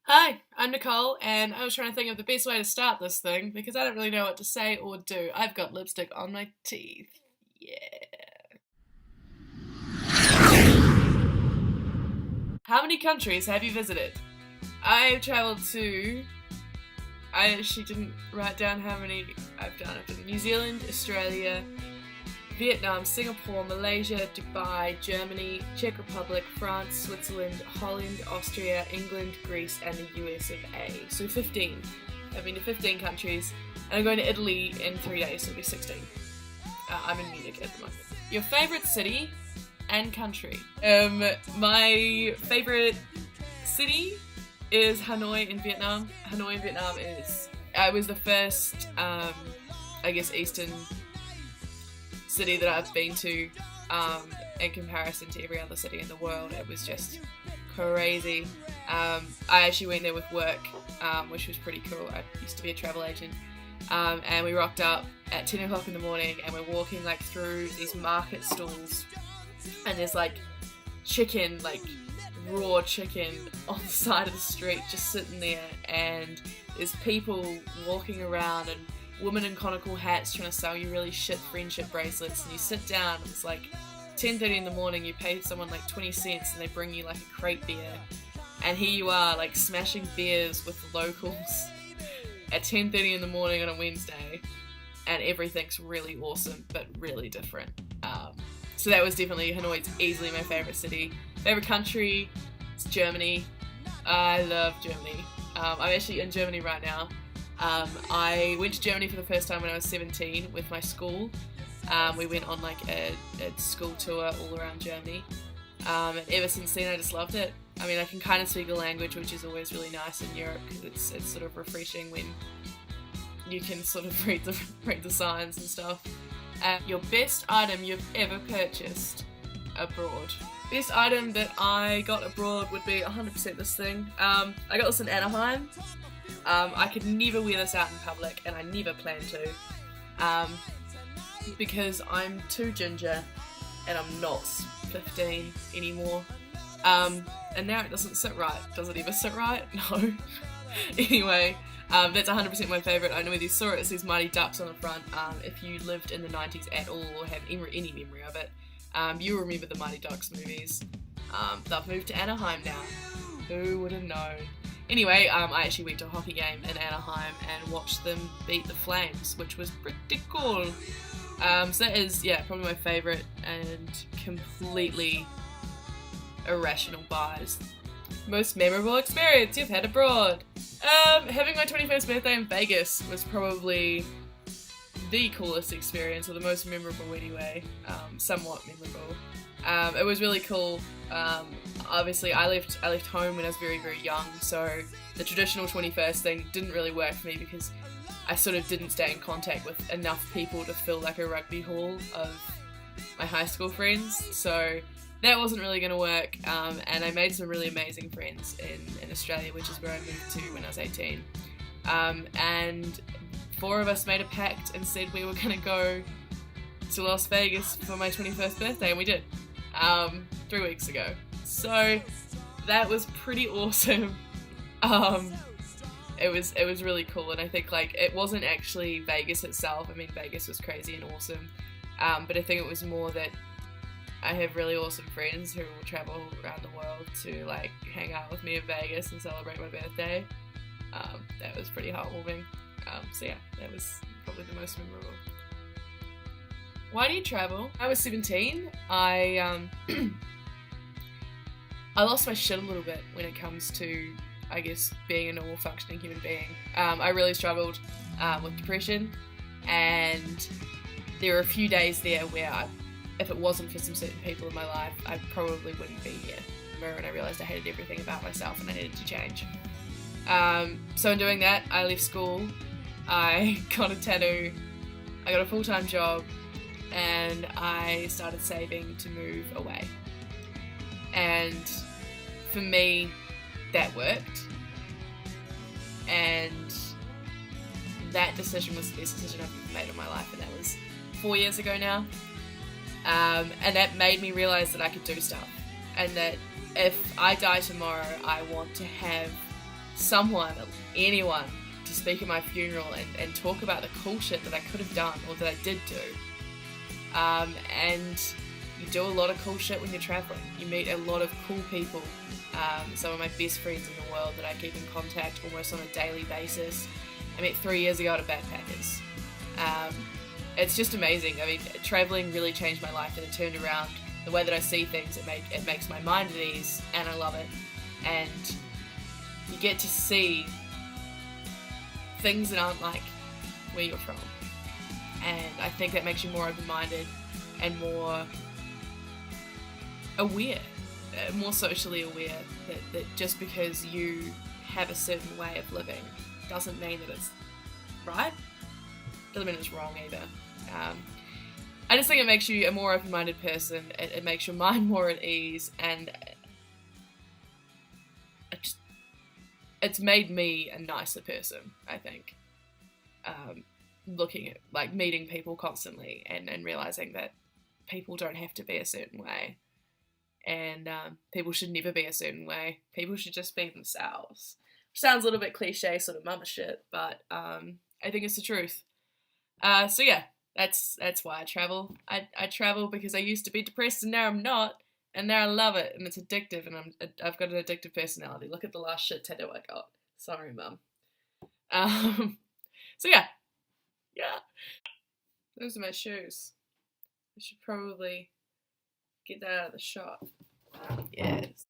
Hi, I'm Nicole, and I was trying to think of the best way to start this thing because I don't really know what to say or do. I've got lipstick on my teeth. Yeah. How many countries have you visited? I've travelled to. I actually didn't write down how many I've done. I've done New Zealand, Australia, Vietnam, Singapore, Malaysia, Dubai, Germany, Czech Republic, France, Switzerland, Holland, Austria, England, Greece, and the US of A. So 15. I've been to 15 countries, and I'm going to Italy in 3 days, so it'll be 16. I'm in Munich at the moment. Your favourite city and country? My favourite city is Hanoi in Vietnam. Hanoi in Vietnam is. I was the first, Eastern city that I've been to in comparison to every other city in the world. It was just crazy. I actually went there with work, which was pretty cool. I used to be a travel agent, and we rocked up at 10 o'clock in the morning, and we're walking like through these market stalls, and there's like chicken, like raw chicken on the side of the street just sitting there, and there's people walking around and women in conical hats trying to sell you really shit friendship bracelets, and you sit down, it's like 10:30 in the morning, you pay someone like 20 cents and they bring you like a crate beer, and here you are like smashing beers with the locals at 10:30 in the morning on a Wednesday, and everything's really awesome but really different. So that was definitely, Hanoi's easily my favourite city. Favourite country is Germany. I love Germany. I'm actually in Germany right now. I went to Germany for the first time when I was 17 with my school. We went on like a school tour all around Germany, and ever since then I just loved it. I mean, I can kind of speak a language, which is always really nice in Europe because it's sort of refreshing when you can sort of read the signs and stuff. Your best item you've ever purchased abroad? Best item that I got abroad would be 100% this thing. I got this in Anaheim. I could never wear this out in public, and I never plan to, because I'm too ginger and I'm not 15 anymore. And now it doesn't sit right. Does it ever sit right? No. Anyway, that's 100% my favourite. I know whether you saw it, it says Mighty Ducks on the front. If you lived in the 90s at all or have any memory of it, you'll remember the Mighty Ducks movies. They've moved to Anaheim now. Who would have known? Anyway, I actually went to a hockey game in Anaheim and watched them beat the Flames, which was pretty cool. So that is, probably my favourite and completely irrational buys. Most memorable experience you've had abroad? Having my 21st birthday in Vegas was probably the coolest experience, or the most memorable anyway. Somewhat memorable. It was really cool. Obviously, I left home when I was very, very young, so the traditional 21st thing didn't really work for me because I sort of didn't stay in contact with enough people to fill like a rugby hall of my high school friends, so that wasn't really going to work, and I made some really amazing friends in Australia, which is where I moved to when I was 18, and 4 of us made a pact and said we were going to go to Las Vegas for my 21st birthday, and we did, 3 weeks ago. So that was pretty awesome. It was really cool, and I think like it wasn't actually Vegas itself. I mean, Vegas was crazy and awesome, but I think it was more that I have really awesome friends who will travel around the world to like hang out with me in Vegas and celebrate my birthday. That was pretty heartwarming. So yeah, that was probably the most memorable. Why do you travel? I was 17. I lost my shit a little bit when it comes to, I guess, being a normal functioning human being. I really struggled with depression, and there were a few days there where if it wasn't for some certain people in my life, I probably wouldn't be here. And I realised I hated everything about myself and I needed to change. So in doing that, I left school, I got a tattoo, I got a full-time job, and I started saving to move away. And for me, that worked. And that decision was the best decision I've ever made in my life, and that was 4 years ago now. And that made me realise that I could do stuff, and that if I die tomorrow, I want to have someone, anyone, to speak at my funeral and talk about the cool shit that I could have done or that I did do. And you do a lot of cool shit when you're traveling. You meet a lot of cool people. Some of my best friends in the world that I keep in contact almost on a daily basis. I met 3 years ago at a backpackers. It's just amazing. I mean, traveling really changed my life, and it turned around the way that I see things. It makes my mind at ease, and I love it. And you get to see things that aren't like where you're from. And I think that makes you more open-minded and more aware, more socially aware, that just because you have a certain way of living doesn't mean that it's right, doesn't mean it's wrong either. I just think it makes you a more open-minded person. It makes your mind more at ease, and it's made me a nicer person, I think. Looking at, like, meeting people constantly and realising that people don't have to be a certain way, and people should never be a certain way. People should just be themselves. Which sounds a little bit cliche, sort of mama shit, but I think it's the truth. So yeah, that's why I travel. I travel because I used to be depressed and now I'm not, and now I love it, and it's addictive, and I've got an addictive personality. Look at the last shit tattoo I got. Sorry, mum. So yeah. Those are my shoes. I should probably get that out of the shop. Yes.